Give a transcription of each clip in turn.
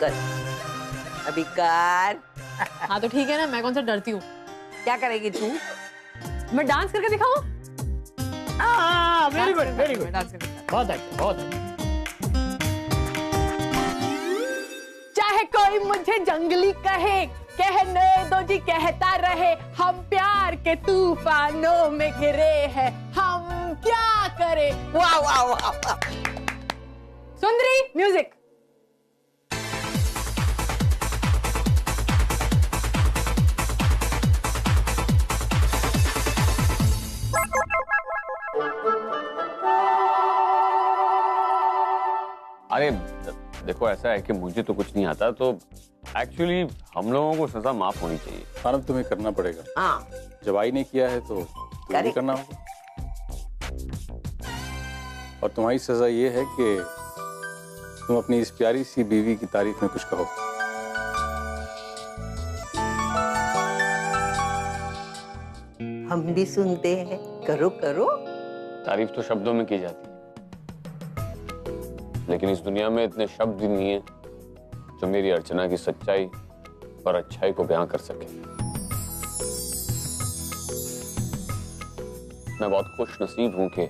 कर, अभी कर। हाँ तो ठीक है ना, मैं कौन सा डरती हूँ। क्या करेगी तू? मैं डांस करके दिखाऊं? Very good very good, dance करके। बहुत अच्छा बहुत अच्छा। चाहे कोई मुझे जंगली कहे, कहने दो जी कहता रहे, हम प्यार के तूफानों में घिरे हैं, हम क्या करें। वाह वाह वाह वाह। सुंदरी म्यूजिक। अरे देखो, ऐसा है कि मुझे तो कुछ नहीं आता, तो एक्चुअली हम लोगों को सजा माफ होनी चाहिए। मानव तुम्हें करना पड़ेगा। हाँ जब आई ने किया है तो तुम्हें भी करना होगा। और तुम्हारी सजा ये है कि तुम अपनी इस प्यारी सी बीवी की तारीफ में कुछ कहो। हम भी सुनते हैं, करो करो। तारीफ तो शब्दों में की जाती है, लेकिन इस दुनिया में इतने शब्द ही नहीं है जो मेरी अर्चना की सच्चाई और अच्छाई को बयां कर सके। मैं बहुत खुश नसीब हूं कि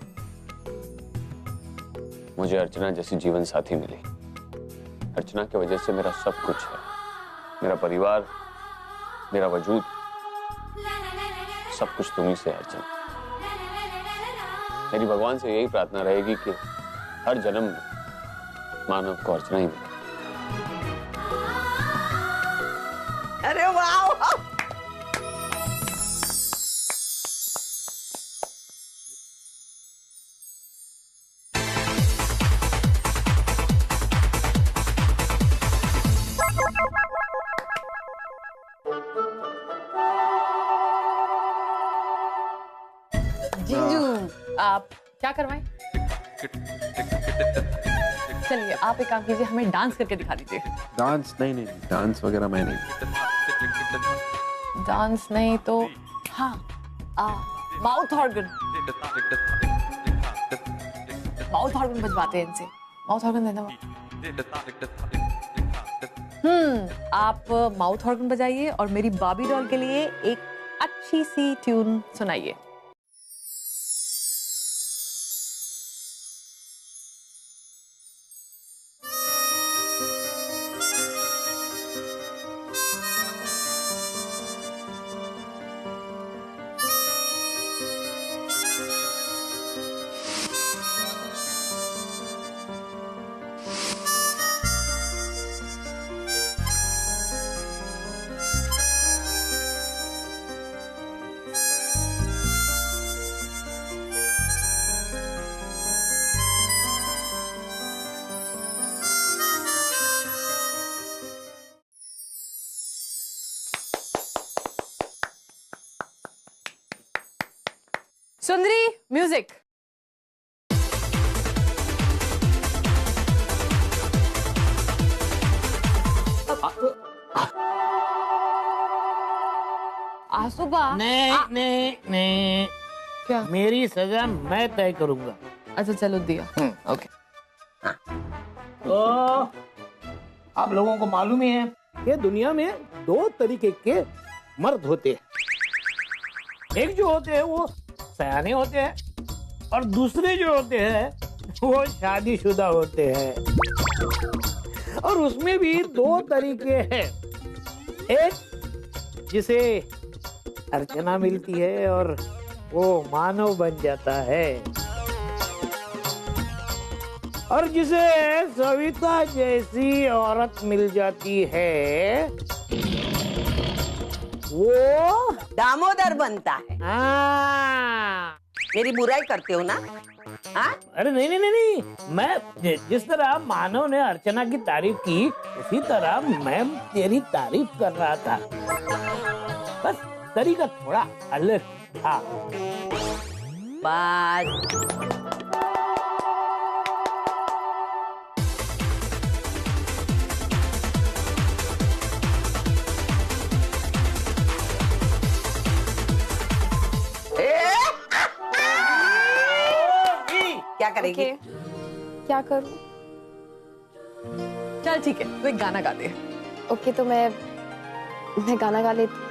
मुझे अर्चना जैसी जीवन साथी मिली। अर्चना की वजह से मेरा सब कुछ है, मेरा परिवार, मेरा वजूद, सब कुछ तुम्ही से है अर्चना। मेरी भगवान से यही प्रार्थना रहेगी कि हर जन्म में मानव को अर्चना ही मिले। अरे वाह वाह। जीजू आप क्या करवाएं? चलिए आप एक काम कीजिए, हमें डांस करके दिखा दीजिए। डांस नहीं नहीं, डांस वगैरह मैं नहीं। डांस नहीं तो हाँ, माउथ ऑर्गन। माउथ ऑर्गन बजवाते हैं इनसे। माउथ ऑर्गन देना। आप माउथ ऑर्गन बजाइए और मेरी बाबी डॉल के लिए एक अच्छी सी ट्यून सुनाइए। सुंदरी म्यूजिक। आसुबा। नहीं क्या? मेरी सजा मैं तय करूंगा। अच्छा चलो दिया। ओके। तो आप लोगों को मालूम ही है कि दुनिया में दो तरीके के मर्द होते हैं। एक जो होते हैं वो सयाने होते हैं और दूसरे जो होते हैं वो शादीशुदा होते हैं। और उसमें भी दो तरीके हैं। एक जिसे अर्चना मिलती है और वो मानव बन जाता है, और जिसे सविता जैसी औरत मिल जाती है वो दामोदर बनता है। हाँ। मेरी बुराई करते हो ना? हाँ? अरे नहीं नहीं नहीं नहीं, मैं जिस तरह मानव ने अर्चना की तारीफ की उसी तरह मैं तेरी तारीफ कर रहा था, बस तरीका थोड़ा अलग था। बस क्या करेगी? क्या करूं? चल ठीक है, तू एक गाना गा दे। ओके, तो मैं गाना गा लेती।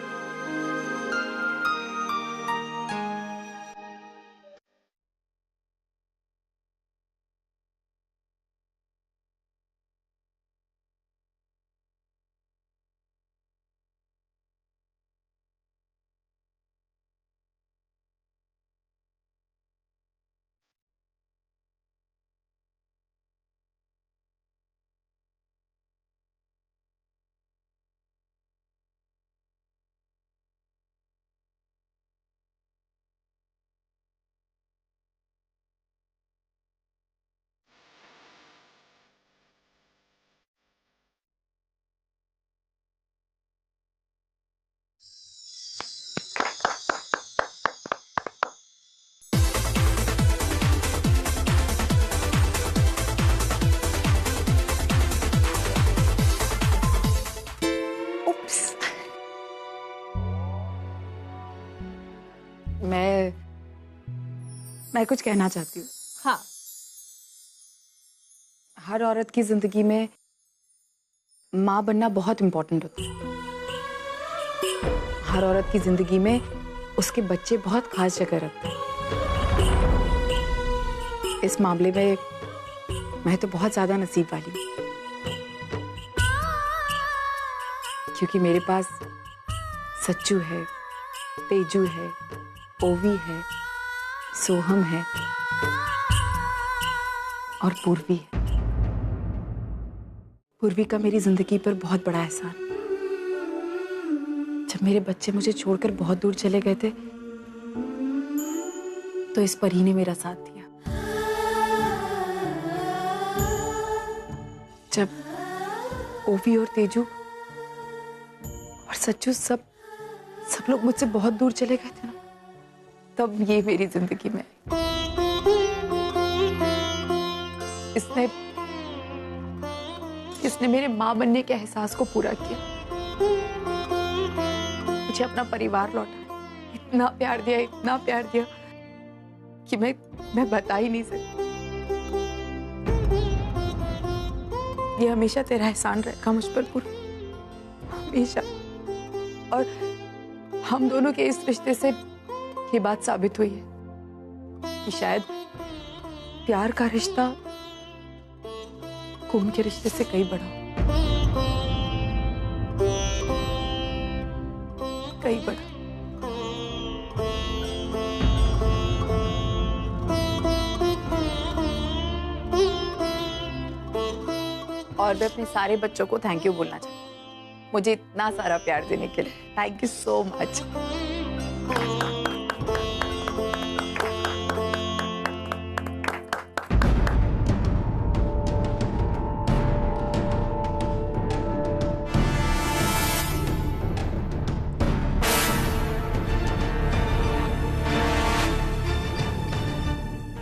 मैं कुछ कहना चाहती हूँ। हाँ, हर औरत की जिंदगी में माँ बनना बहुत इम्पोर्टेंट होता है। हर औरत की जिंदगी में उसके बच्चे बहुत खास जगह रखते हैं। इस मामले में मैं तो बहुत ज्यादा नसीब वाली हूँ, क्योंकि मेरे पास सच्चू है, तेजू है, ओवी है, सोहम है और पूर्वी है। पूर्वी का मेरी जिंदगी पर बहुत बड़ा एहसान। जब मेरे बच्चे मुझे छोड़कर बहुत दूर चले गए थे, तो इस परी ने मेरा साथ दिया। जब ओवी और तेजू और सच्चू सब लोग मुझसे बहुत दूर चले गए थे ना, तब ये मेरी जिंदगी में इसने मेरे माँ बनने के एहसास को पूरा किया। मुझे अपना परिवार लौटा, इतना प्यार दिया कि मैं बता ही नहीं सकती। ये हमेशा तेरा एहसान रहेगा मुझ पर पूरा, हमेशा। और हम दोनों के इस रिश्ते से ये बात साबित हुई है कि शायद प्यार का रिश्ता खून के रिश्ते से कई बड़ा, कई बड़ा। और मैं अपने सारे बच्चों को थैंक यू बोलना चाहती हूँ, मुझे इतना सारा प्यार देने के लिए। Thank you so much.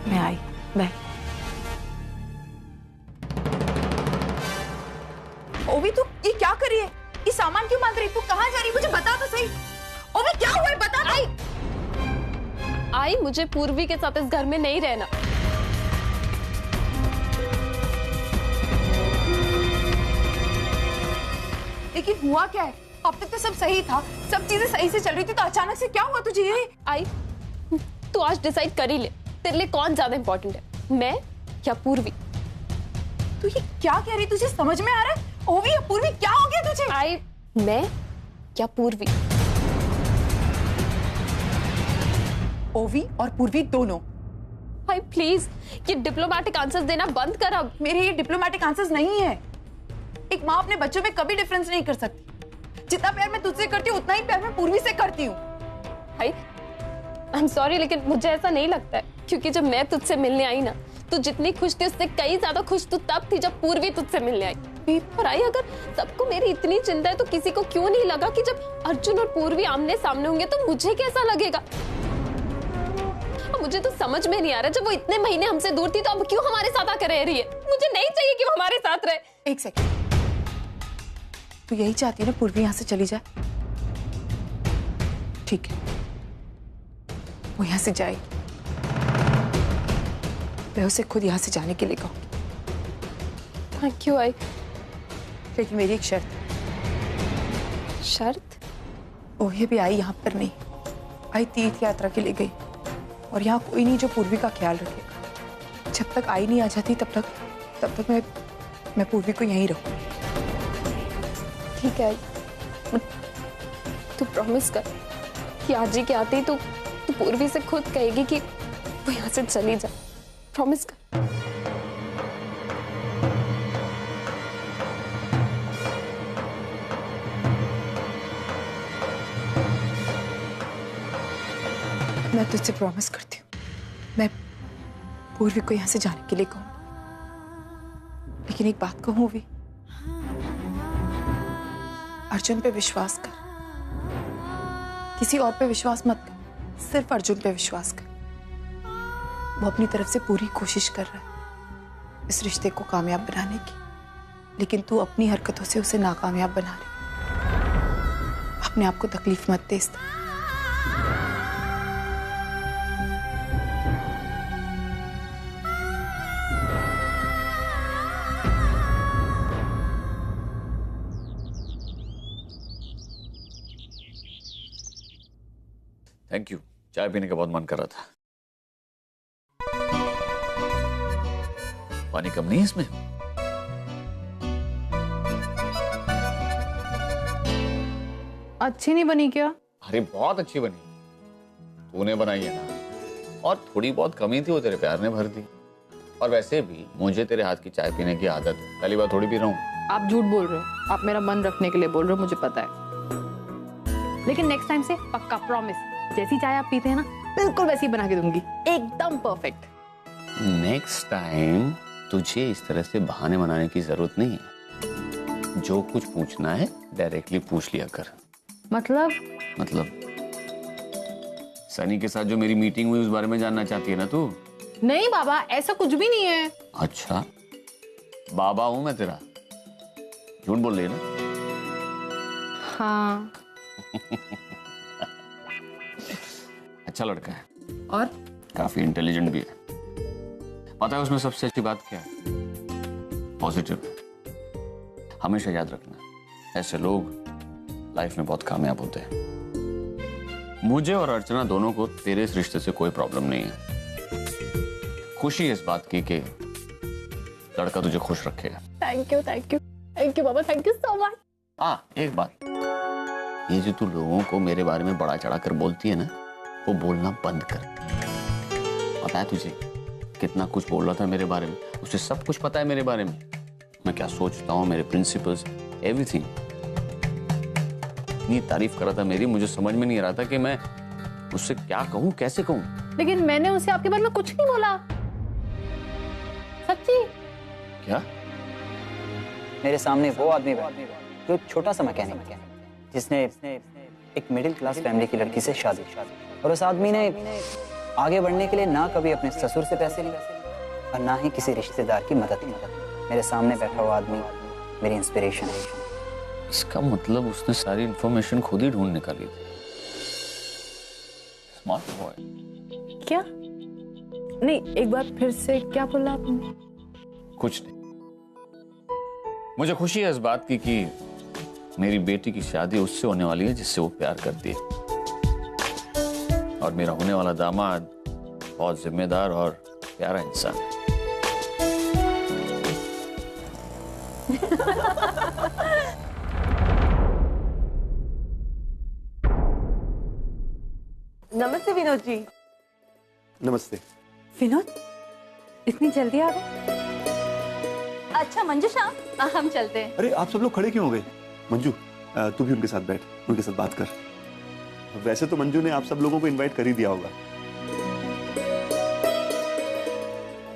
मैं आई, बाय। ओवी तू ये क्या कर रही है? ये सामान क्यों बांध रही है? तू कहाँ जा रही है? मुझे बता तो सही। ओवी क्या हुआ है? बता तो। आई, मुझे पूर्वी के साथ इस घर में नहीं रहना। लेकिन हुआ क्या है? अब तक तो सब सही था, सब चीजें सही से चल रही थी, तो अचानक से क्या हुआ तुझे? ये आई, तू आज डिसाइड कर ही ले, तेरे लिए कौन ज्यादा इंपॉर्टेंट है, मैं या पूर्वी? तू ये क्या कह रही? तुझे समझ में आ रहा है? ओवी या पूर्वी, क्या हो गया तुझे? आई, मैं या पूर्वी? ओवी और पूर्वी दोनों। आई प्लीज, ये डिप्लोमेटिक आंसर्स देना बंद कर अब। मेरे ये डिप्लोमेटिक आंसर्स नहीं है। एक माँ अपने बच्चों में कभी डिफरेंस नहीं कर सकती। जितना प्यार मैं तुझसे करती हूँ, उतना ही प्यार मैं पूर्वी से करती हूँ। आई एम सॉरी, लेकिन मुझे ऐसा नहीं लगता है, क्योंकि जब मैं तुझसे मिलने आई ना, तो जितनी खुश थी उससे कई ज्यादा खुश तू तब थी जब पूर्वी तुझसे मिलने आई। और आई, अगर सबको मेरी इतनी चिंता है तो किसी को क्यों नहीं लगा कि जब अर्जुन और पूर्वी आमने सामने होंगे तो मुझे कैसा लगेगा? मुझे तो समझ में नहीं आ रहा, जब वो इतने महीने हमसे दूर थी तो अब क्यों हमारे साथ आकर रह रही है? मुझे नहीं चाहिए कि वो हमारे साथ रहे। एक सेकंड, तू यही चाहती है ना पूर्वी यहाँ से चली जाए? ठीक है, वो यहाँ से जाए, मैं उसे खुद यहाँ से जाने के लिए कहूँगी। थैंक यू आई, लेकिन मेरी एक शर्त है। शर्त? ओहे भी आई यहाँ पर नहीं, आई तीर्थ यात्रा के लिए गई और यहाँ कोई नहीं जो पूर्वी का ख्याल रखेगा। जब तक आई नहीं आ जाती तब तक मैं पूर्वी को यहीं रहूँ। ठीक है, तू प्रॉमिस कर कि आज ही के आते ही तू पूर्वी से खुद कहेगी कि वो यहाँ से चली जा। प्रॉमिस कर। मैं तुझसे प्रॉमिस करती हूँ, मैं पूर्वी को यहाँ से जाने के लिए कहूँ, लेकिन एक बात कहूँ भी, अर्जुन पे विश्वास कर, किसी और पे विश्वास मत कर, सिर्फ अर्जुन पे विश्वास कर। वो अपनी तरफ से पूरी कोशिश कर रहा है इस रिश्ते को कामयाब बनाने की, लेकिन तू अपनी हरकतों से उसे नाकामयाब बना रही। अपने आप को तकलीफ मत दे इस तरह। थैंक यू, चाय पीने का बहुत मन कर रहा था। पानी कम नहीं है इसमें? अच्छी नहीं बनी क्या? अरे बहुत अच्छी बनी, तूने बनाई है ना। और थोड़ी बहुत कमी थी वो तेरे प्यार ने भर दी। और वैसे भी मुझे तेरे हाथ की चाय पीने की आदत है, पहली बार थोड़ी पी रहा हूँ। आप झूठ बोल रहे हो, आप मेरा मन रखने के लिए बोल रहे हो, मुझे पता है। लेकिन नेक्स्ट टाइम से पक्का प्रॉमिस, जैसी चाय आप पीते हैं ना बिल्कुल वैसी बना के दूंगी, एकदम परफेक्ट। नेक्स्ट टाइम तुझे इस तरह से बहाने बनाने की जरूरत नहीं है। जो कुछ पूछना है डायरेक्टली पूछ लिया कर। मतलब सनी के साथ जो मेरी मीटिंग हुई उस बारे में जानना चाहती है ना तू? नहीं बाबा, ऐसा कुछ भी नहीं है। अच्छा, बाबा हूं मैं तेरा, झूठ बोल रही है ना? हाँ। अच्छा लड़का है और काफी इंटेलिजेंट भी है। पता है उसमें सबसे अच्छी बात क्या है? पॉजिटिव। हमेशा याद रखना, ऐसे लोग लाइफ में बहुत कामयाब होते हैं। मुझे और अर्चना दोनों को तेरे इस रिश्ते से कोई प्रॉब्लम नहीं है। खुशी है इस बात की कि लड़का तुझे खुश रखेगा। Thank you Baba, thank you so much. हाँ, एक बात, ये जो तू लोगों को मेरे बारे में बड़ा चढ़ा कर बोलती है ना, वो बोलना बंद कर। पता है तुझे कितना कुछ बोल रहा था मेरे बारे में? उसे सब कुछ पता है मेरे बारे में, मैं क्या सोचता हूँ, मेरे प्रिंसिपल्स, एवरीथिंग। इतनी तारीफ कर रहा था मेरी, मुझे समझ में नहीं आ रहा था कि मैं उससे क्या कहूँ, कैसे कहूँ। लेकिन मैंने उसे आपके बारे में कुछ नहीं बोला। सच्ची? क्या? मेरे सामने वो आदमी जो छोटा सा मैकेनिक है, जिसने एक मिडिल क्लास फैमिली की लड़की से शादी, और उस आदमी ने आगे बढ़ने के लिए ना कभी अपने ससुर से पैसे लिए और ना ही किसी रिश्तेदार की मदद की। मेरे सामने बैठा हुआ आदमी मेरी इंस्पिरेशन है। इसका मतलब उसने सारी इंफॉर्मेशन खुद ही ढूंढ निकाली थी। Smart boy. क्या? नहीं, एक बार फिर से क्या बोला आपने? कुछ नहीं। मुझे खुशी है इस बात की कि मेरी बेटी की शादी उससे होने वाली है जिससे वो प्यार करती है, और मेरा होने वाला दामाद बहुत जिम्मेदार और प्यारा इंसान है। नमस्ते विनोद जी। नमस्ते। विनोद, इतनी जल्दी आ गए? अच्छा मंजूषा, हम चलते हैं। अरे आप सब लोग खड़े क्यों हो गए? मंजू, तू भी उनके साथ बैठ, उनके साथ बात कर। वैसे तो मंजू ने आप सब लोगों को इनवाइट कर ही दिया होगा,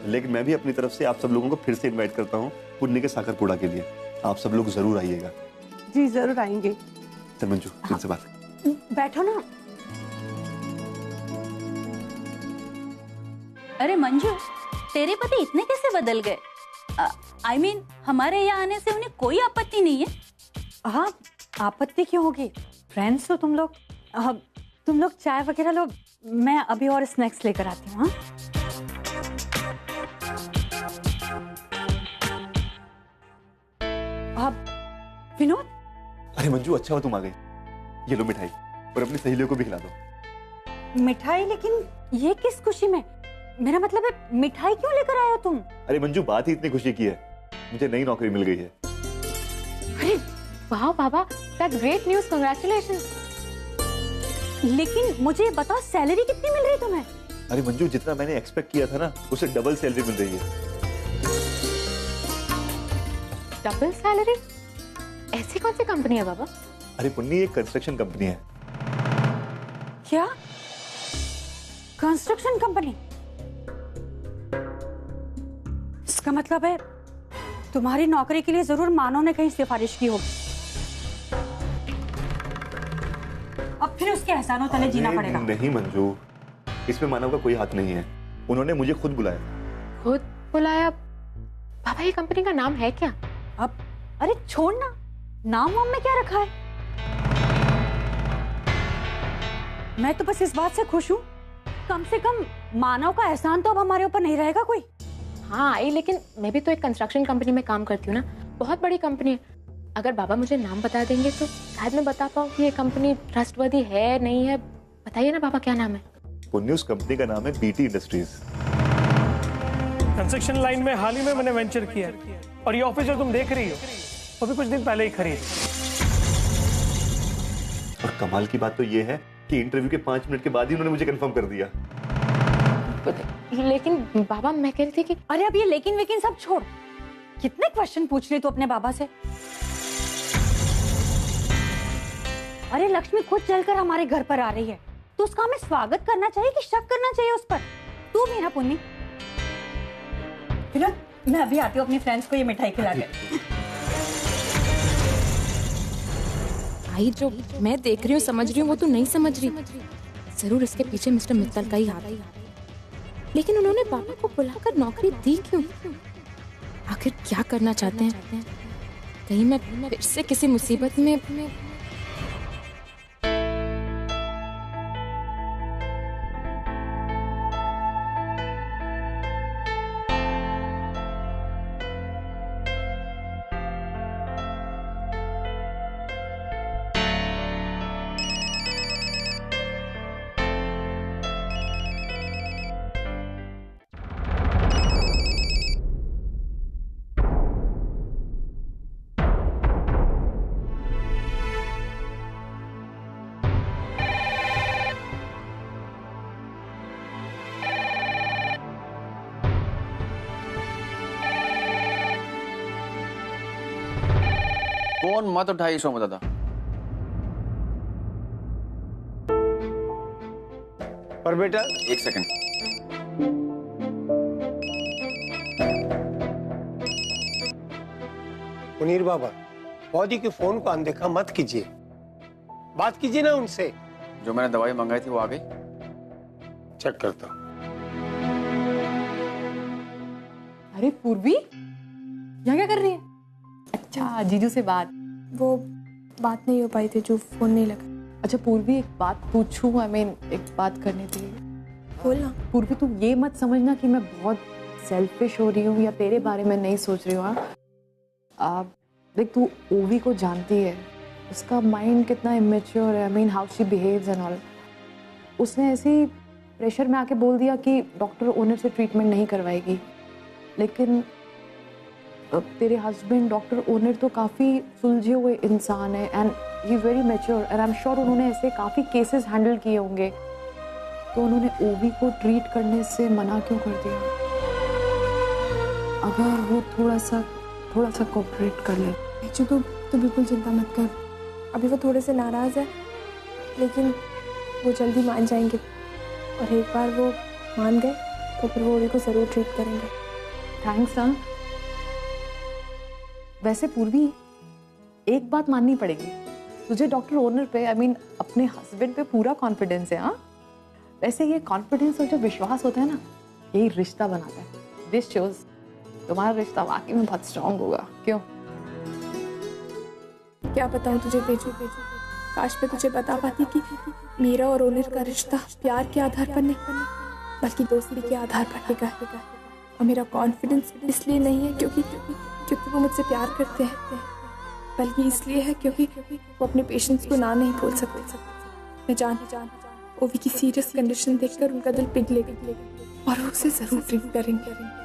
लेकिन मैं भी अपनी तरफ से आप सब लोगों को फिर से इनवाइट करता हूँ पुण्य के साकर पुड़ा के लिए। आप सब लोग जरूर आइएगा। जी जरूर आएंगे। चल मंजू, तुमसे बात। बैठो ना। अरे मंजू, तेरे पति इतने कैसे बदल गए? I mean, हमारे यहाँ आने से उन्हें कोई आपत्ति नहीं है? हाँ, आपत्ति क्यों होगी? फ्रेंड्स हो तुम लोग। तुम लोग चाय वगैरह लो, मैं अभी और स्नैक्स लेकर आती हूँ। हाँ, विनोद, अरे मंजू, अच्छा हो तुम आ गई। ये लो मिठाई, और अपनी सहेलियों को भी खिला दो। मिठाई? लेकिन ये किस खुशी में? मेरा मतलब है मिठाई क्यों लेकर आए हो तुम? अरे मंजू, बात ही इतनी खुशी की है, मुझे नई नौकरी मिल गई है। अरे वाह बाबा, दैट्स ग्रेट न्यूज़, कांग्रेचुलेशंस। लेकिन मुझे बताओ, सैलरी कितनी मिल रही है तुम्हें? अरे मंजू, जितना मैंने एक्सपेक्ट किया था ना, उससे डबल सैलरी मिल रही है। Double salary? ऐसी कौन सी कंपनी है बाबा? अरे पुन्नी, एक कंस्ट्रक्शन कंपनी है। क्या? Construction company? इसका मतलब है तुम्हारी नौकरी के लिए जरूर मानव ने कहीं सिफारिश की होगी। अब फिर उसके एहसानों तले जीना पड़ेगा। नहीं मंजू, इसमें मानव का कोई हाथ नहीं है, उन्होंने मुझे खुद बुलाया। खुद बुलाया? बाबा ये कंपनी का नाम है क्या? अब अरे छोड़ना, नाम वाम में क्या रखा है? मैं तो बस इस बात से खुश हूँ, कम से कम मानव का एहसान तो अब हमारे ऊपर नहीं रहेगा कोई। हाँ आई, लेकिन मैं भी तो एक कंस्ट्रक्शन कंपनी में काम करती हूँ ना, बहुत बड़ी कंपनी है। अगर बाबा मुझे नाम बता देंगे तो शायद मैं बता पाऊँ कि ये कंपनी ट्रस्टवर्दी है नहीं है। बताइए ना बाबा, क्या नाम है? पुन्नी, उस कंपनी का नाम है बीटी इंडस्ट्रीज। कंस्ट्रक्शन लाइन में हाल ही में मैंने वेंचर किया है, और ये ऑफिस जो तुम देख रही हो वो भी कुछ दिन पहले ही खरीद। और कमाल की बात तो ये है कि इंटरव्यू के 5 मिनट के बाद ही उन्होंने मुझे कंफर्म कर दिया। लेकिन बाबा, मैं कह रही थी कि अरे अब ये लेकिन वेकिन सब छोड़, कितने क्वेश्चन पूछ रही तू अपने बाबा से? अरे लक्ष्मी खुद चलकर हमारे घर पर आ रही है, तो उसका हमें स्वागत करना चाहिए कि शक करना चाहिए उस पर? तू भी ना पुन्नी। फिर मैं अभी आती हूँ अपनी फ्रेंड्स को ये मिठाई खिला के। भाई, जो मैं देख रही हूँ समझ रही हूँ वो तू नहीं समझ रही। जरूर इसके पीछे मिस्टर मित्तल का ही हाथ है, लेकिन उन्होंने पापा को बुलाकर नौकरी दी क्यों? आखिर क्या करना चाहते हैं? कहीं मैं फिर से किसी मुसीबत में? फोन मत उठाइए सोमा दादा। पर बेटा, एक सेकंड। मुनीर बाबा, बॉडी के फोन को अनदेखा मत कीजिए, बात कीजिए ना उनसे। जो मैंने दवाई मंगाई थी वो आ गई? चेक करता हूं। अरे पूर्वी, यहाँ क्या कर रही है? अच्छा, जीजू से बात? वो बात नहीं हो पाई थी, जो फोन नहीं लगा। अच्छा पूर्वी, एक बात पूछूं? एक बात करनी थी। बोलना। पूर्वी, तू ये मत समझना कि मैं बहुत सेल्फिश हो रही हूँ या तेरे बारे में नहीं सोच रही हूँ। देख, तू ओवी को जानती है, उसका माइंड कितना इमेच्योर है। How she behaves and all. उसने ऐसे ही प्रेशर में आके बोल दिया कि डॉक्टर ओनर से ट्रीटमेंट नहीं करवाएगी, लेकिन तेरे हस्बैंड डॉक्टर ओनर तो काफ़ी सुलझे हुए इंसान है and he is very mature and I am sure उन्होंने ऐसे काफ़ी केसेस हैंडल किए होंगे, तो उन्होंने ओवी को ट्रीट करने से मना क्यों कर दिया? अगर वो थोड़ा सा कोऑपरेट कर ले। तो बिल्कुल चिंता मत कर, अभी वो थोड़े से नाराज़ है, लेकिन वो जल्दी मान जाएंगे, और एक बार वो मान गए तो फिर वो ओवी को ज़रूर ट्रीट करेंगे। थैंक्स। हाँ, वैसे पूर्वी, एक बात माननी पड़ेगी, तुझे डॉक्टर ओनर पे अपने हस्बैंड पे पूरा कॉन्फिडेंस है। हाँ, वैसे ये कॉन्फिडेंस और जो विश्वास होता है ना, यही रिश्ता बनाता है। दिस शोज तुम्हारा रिश्ता वाकई में बहुत स्ट्रांग होगा। क्यों? क्या बताऊं तुझे तेजू, काश मैं तुझे बता पाती कि मेरा और ओनर का रिश्ता प्यार के आधार पर नहीं, बल्कि दोस्ती के आधार पर है। और मेरा कॉन्फिडेंस इसलिए नहीं है क्योंकि वो मुझसे प्यार करते हैं, बल्कि इसलिए है क्योंकि वो अपने पेशेंट्स को ना नहीं बोल सकते। मैं जान ओवी की सीरियस कंडीशन देखकर उनका दिल पिघलेगा और वो उसे जरूर ड्रिंक करेंगे।